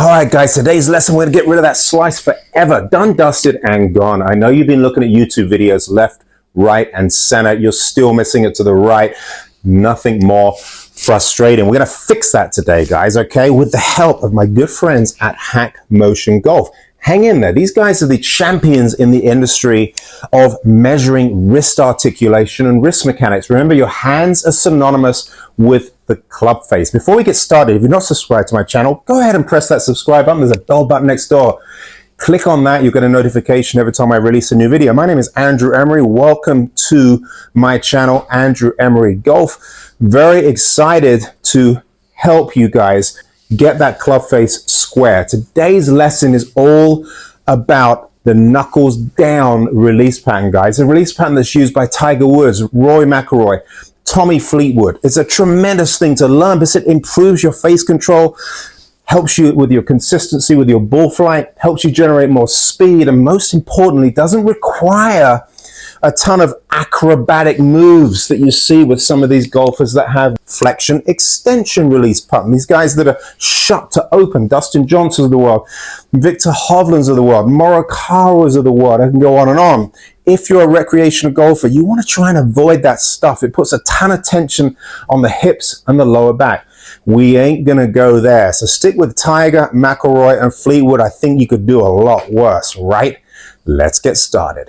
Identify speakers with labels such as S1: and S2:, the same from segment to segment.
S1: All right, guys, today's lesson, we're gonna get rid of that slice forever. Done, dusted, and gone. I know you've been looking at YouTube videos left, right, and center. You're still missing it to the right. Nothing more frustrating. We're gonna fix that today, guys, okay? With the help of my good friends at Hack Motion Golf. Hang in there. These guys are the champions in the industry of measuring wrist articulation and wrist mechanics. Remember, your hands are synonymous with the club face. Before we get started, if you're not subscribed to my channel, go ahead and press that subscribe button. There's a bell button next door. Click on that. You'll get a notification every time I release a new video. My name is Andrew Emery. Welcome to my channel, Andrew Emery Golf. Very excited to help you guys get that club face square. Today's lesson is all about the knuckles down release pattern, guys. A release pattern that's used by Tiger Woods, Rory McIlroy, Tommy Fleetwood. It's a tremendous thing to learn because it improves your face control, helps you with your consistency, with your ball flight, helps you generate more speed, and most importantly, doesn't require a ton of acrobatic moves that you see with some of these golfers that have flexion extension release pattern. These guys that are shut to open, Dustin Johnsons of the world, Victor Hovland's of the world, Morikawa's of the world. I can go on and on. If you're a recreational golfer, you want to try and avoid that stuff. It puts a ton of tension on the hips and the lower back. We ain't gonna go there. So stick with Tiger, McIlroy, and Fleetwood. I think you could do a lot worse, right? Let's get started.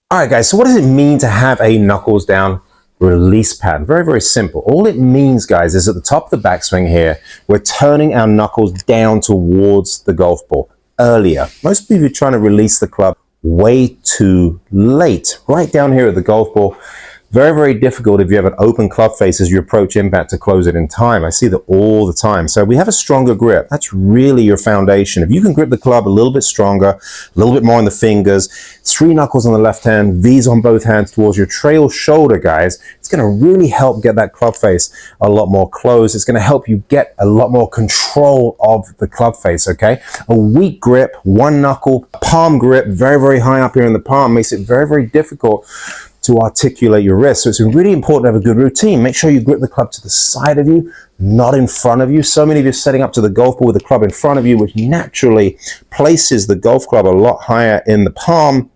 S1: All right, guys, so what does it mean to have a knuckles down release pattern? Very, very simple. All it means, guys, is at the top of the backswing here, we're turning our knuckles down towards the golf ball earlier. Most people are trying to release the club way too late. Right down here at the golf ball, very, very difficult if you have an open club face as you approach impact to close it in time. I see that all the time. So we have a stronger grip. That's really your foundation. If you can grip the club a little bit stronger, a little bit more on the fingers, 3 knuckles on the left hand, V's on both hands towards your trail shoulder, guys, it's going to really help get that club face a lot more closed. It's going to help you get a lot more control of the club face, okay? A weak grip, 1 knuckle, palm grip, very, very high up here in the palm makes it very, very difficult to articulate your wrist. So it's really important to have a good routine. Make sure you grip the club to the side of you, not in front of you. So many of you are setting up to the golf ball with the club in front of you, which naturally places the golf club a lot higher in the palm.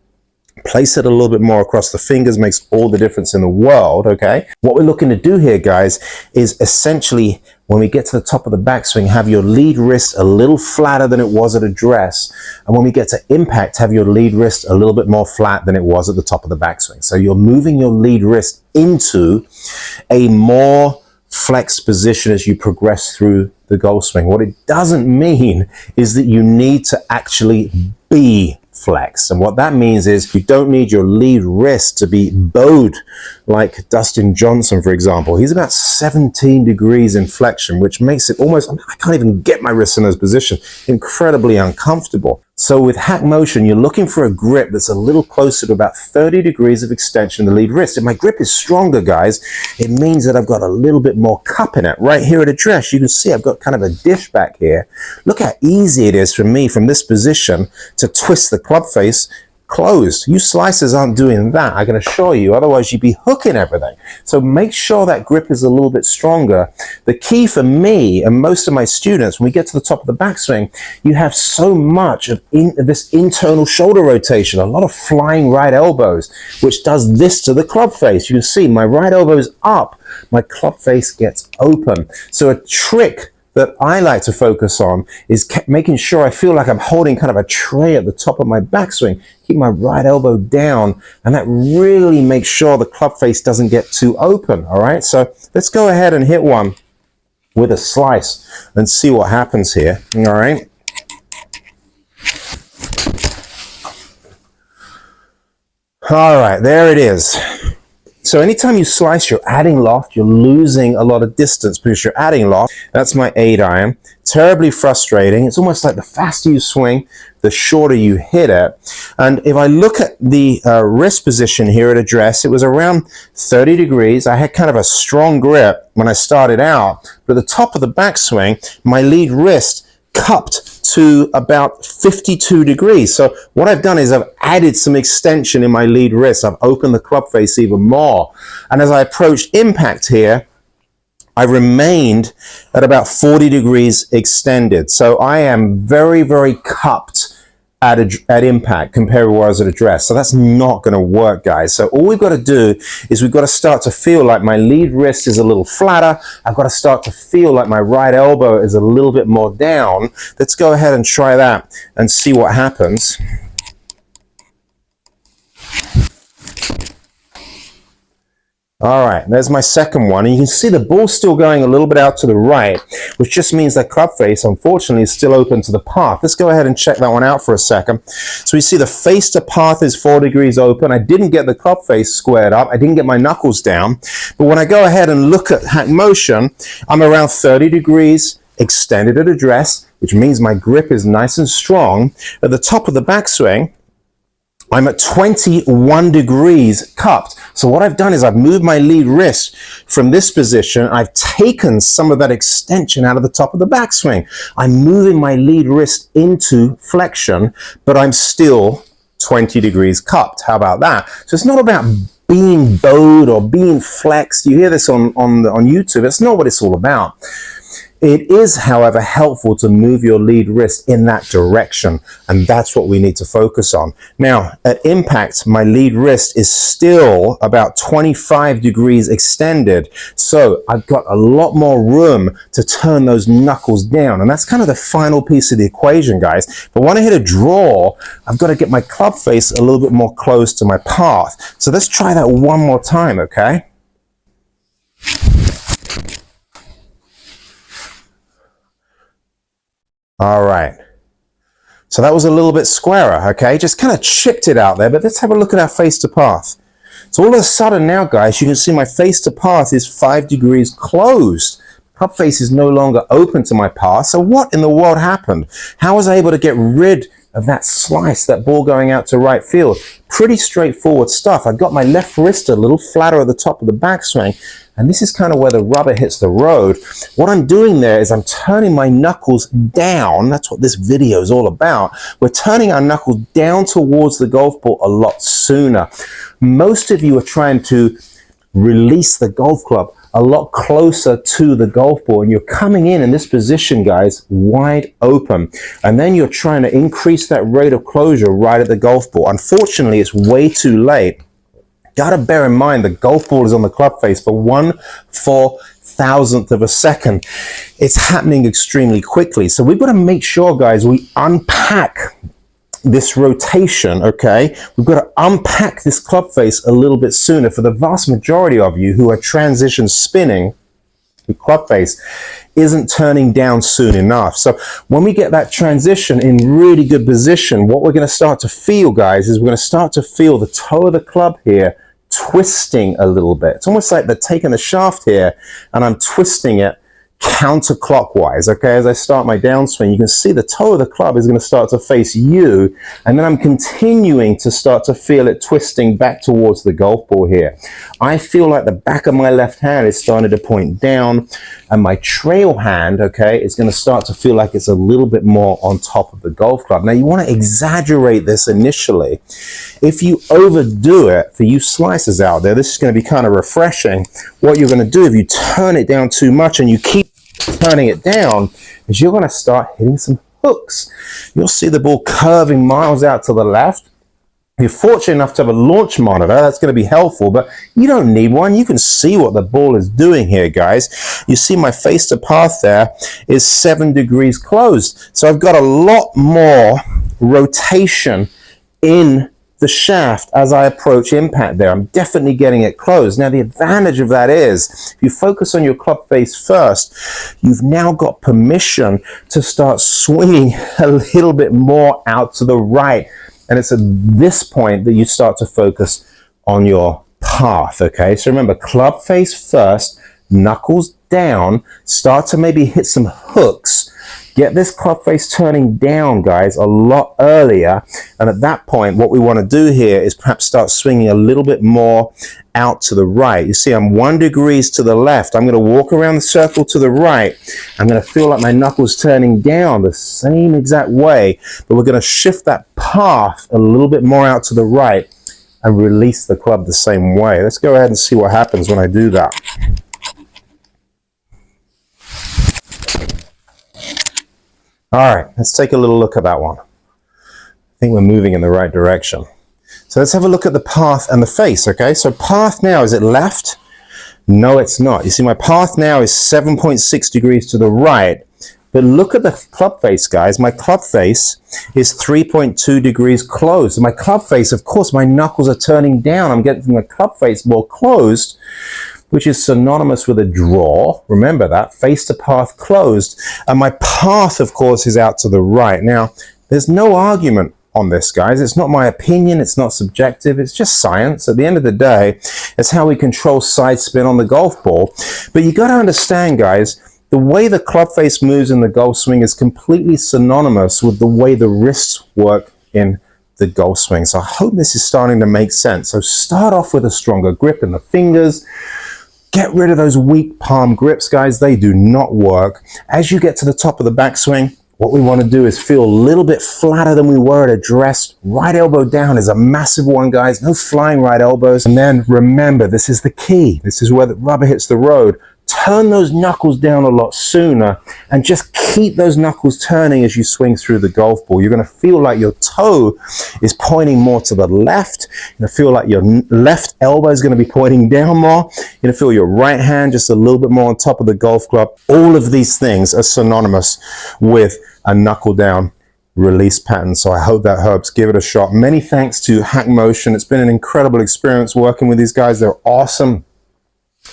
S1: Place it a little bit more across the fingers, makes all the difference in the world, okay? What we're looking to do here, guys, is essentially, when we get to the top of the backswing, have your lead wrist a little flatter than it was at address. And when we get to impact, have your lead wrist a little bit more flat than it was at the top of the backswing. So you're moving your lead wrist into a more flexed position as you progress through the golf swing. What it doesn't mean is that you need to actually be flex. And what that means is you don't need your lead wrist to be bowed like Dustin Johnson, for example. He's about 17 degrees in flexion, which makes it almost, I can't even get my wrists in those positions, incredibly uncomfortable. So with Hack Motion, you're looking for a grip that's a little closer to about 30 degrees of extension in the lead wrist. If my grip is stronger, guys, it means that I've got a little bit more cup in it. Right here at address, you can see I've got kind of a dish back here. Look how easy it is for me from this position to twist the club face closed. You slicers aren't doing that, I can assure you, otherwise you'd be hooking everything. So make sure that grip is a little bit stronger. The key for me and most of my students, when we get to the top of the backswing, you have so much of this internal shoulder rotation, a lot of flying right elbows, which does this to the club face. You can see my right elbow is up, my club face gets open. So a trick that I like to focus on is making sure I feel like I'm holding kind of a tray at the top of my backswing. Keep my right elbow down, and that really makes sure the club face doesn't get too open, all right? So let's go ahead and hit one with a slice and see what happens here, all right? All right, there it is. So anytime you slice, you're adding loft, you're losing a lot of distance because you're adding loft. That's my 8-iron. Terribly frustrating. It's almost like the faster you swing, the shorter you hit it. And if I look at the wrist position here at address, it was around 30 degrees. I had kind of a strong grip when I started out, but at the top of the backswing, my lead wrist cupped to about 52 degrees. So what I've done is I've added some extension in my lead wrist. I've opened the club face even more. And as I approach impact here, I remained at about 40 degrees extended. So I am very, very cupped at impact compared to where I was at address. So that's not going to work, guys. So all we've got to do is we've got to start to feel like my lead wrist is a little flatter. I've got to start to feel like my right elbow is a little bit more down. Let's go ahead and try that and see what happens. All right, there's my second one. And you can see the ball's still going a little bit out to the right, which just means that club face, unfortunately, is still open to the path. Let's go ahead and check that one out for a second. So we see the face to path is 4 degrees open. I didn't get the club face squared up. I didn't get my knuckles down. But when I go ahead and look at hack motion, I'm around 30 degrees extended at address, which means my grip is nice and strong. At the top of the backswing, I'm at 21 degrees cupped. So what I've done is I've moved my lead wrist from this position. I've taken some of that extension out of the top of the backswing. I'm moving my lead wrist into flexion, but I'm still 20 degrees cupped. How about that? So it's not about being bowed or being flexed. You hear this on YouTube. It's not what it's all about. It is, however, helpful to move your lead wrist in that direction, and that's what we need to focus on. Now, at impact, my lead wrist is still about 25 degrees extended, so I've got a lot more room to turn those knuckles down, and that's kind of the final piece of the equation, guys. But when I hit a draw, I've got to get my club face a little bit more close to my path. So let's try that one more time, okay? All right, so that was a little bit squarer, okay? Just kind of chipped it out there, but let's have a look at our face to path. So all of a sudden now, guys, you can see my face to path is 5 degrees closed. Club face is no longer open to my path. So what in the world happened? How was I able to get rid of that slice, that ball going out to right field? Pretty straightforward stuff. I got my left wrist a little flatter at the top of the backswing, and this is kind of where the rubber hits the road. What I'm doing there is I'm turning my knuckles down. That's what this video is all about. We're turning our knuckles down towards the golf ball a lot sooner. Most of you are trying to release the golf club a lot closer to the golf ball, and you're coming in this position, guys, wide open, and then you're trying to increase that rate of closure right at the golf ball. Unfortunately, it's way too late. Got to bear in mind the golf ball is on the club face for 1/4,000th of a second. It's happening extremely quickly, so we've got to make sure, guys, we unpack this rotation, okay? We've got to unpack this club face a little bit sooner. For the vast majority of you who are transition spinning, the club face isn't turning down soon enough. So when we get that transition in really good position, what we're going to start to feel, guys, is we're going to start to feel the toe of the club here twisting a little bit. It's almost like they're taking the shaft here and I'm twisting it counterclockwise, okay? As I start my downswing, you can see the toe of the club is going to start to face you, and then I'm continuing to start to feel it twisting back towards the golf ball here. I feel like the back of my left hand is starting to point down, and my trail hand, okay, is going to start to feel like it's a little bit more on top of the golf club. Now, you want to exaggerate this initially. If you overdo it, for you slicers out there, this is going to be kind of refreshing. What you're going to do if you turn it down too much and you keep turning it down is you're going to start hitting some hooks. You'll see the ball curving miles out to the left. If you're fortunate enough to have a launch monitor, that's going to be helpful, but you don't need one. You can see what the ball is doing here, guys. You see my face to path there is 7 degrees closed. So I've got a lot more rotation in the shaft as I approach impact there. I'm definitely getting it closed. Now, the advantage of that is if you focus on your club face first, you've now got permission to start swinging a little bit more out to the right. And it's at this point that you start to focus on your path, okay? So remember, club face first, knuckles down, start to maybe hit some hooks. Get this club face turning down, guys, a lot earlier. And at that point, what we want to do here is perhaps start swinging a little bit more out to the right. You see, I'm 1 degree to the left. I'm going to walk around the circle to the right. I'm going to feel like my knuckles turning down the same exact way, but we're going to shift that path a little bit more out to the right and release the club the same way. Let's go ahead and see what happens when I do that. All right, let's take a little look at that one. I think we're moving in the right direction. So let's have a look at the path and the face, okay? So path now, is it left? No, it's not. You see, my path now is 7.6 degrees to the right. But look at the club face, guys. My club face is 3.2 degrees closed. My club face, of course, my knuckles are turning down. I'm getting my club face more closed, which is synonymous with a draw. Remember that, face to path closed. And my path, of course, is out to the right. Now, there's no argument on this, guys. It's not my opinion. It's not subjective. It's just science. At the end of the day, it's how we control side spin on the golf ball. But you got to understand, guys, the way the club face moves in the golf swing is completely synonymous with the way the wrists work in the golf swing. So I hope this is starting to make sense. So start off with a stronger grip in the fingers. Get rid of those weak palm grips, guys. They do not work. As you get to the top of the backswing, what we want to do is feel a little bit flatter than we were at address. Right elbow down is a massive one, guys. No flying right elbows. And then remember, this is the key. This is where the rubber hits the road. Turn those knuckles down a lot sooner and just keep those knuckles turning as you swing through the golf ball. You're going to feel like your toe is pointing more to the left. You're going to feel like your left elbow is going to be pointing down more. You're going to feel your right hand just a little bit more on top of the golf club. All of these things are synonymous with a knuckle down release pattern. So I hope that helps. Give it a shot. Many thanks to Hack Motion. It's been an incredible experience working with these guys. They're awesome.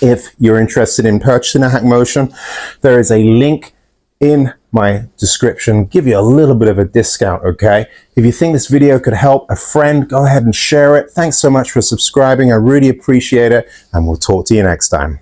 S1: If you're interested in purchasing a Hack Motion, there is a link in my description. Give you a little bit of a discount, okay? If you think this video could help a friend, go ahead and share it. Thanks so much for subscribing. I really appreciate it, and we'll talk to you next time.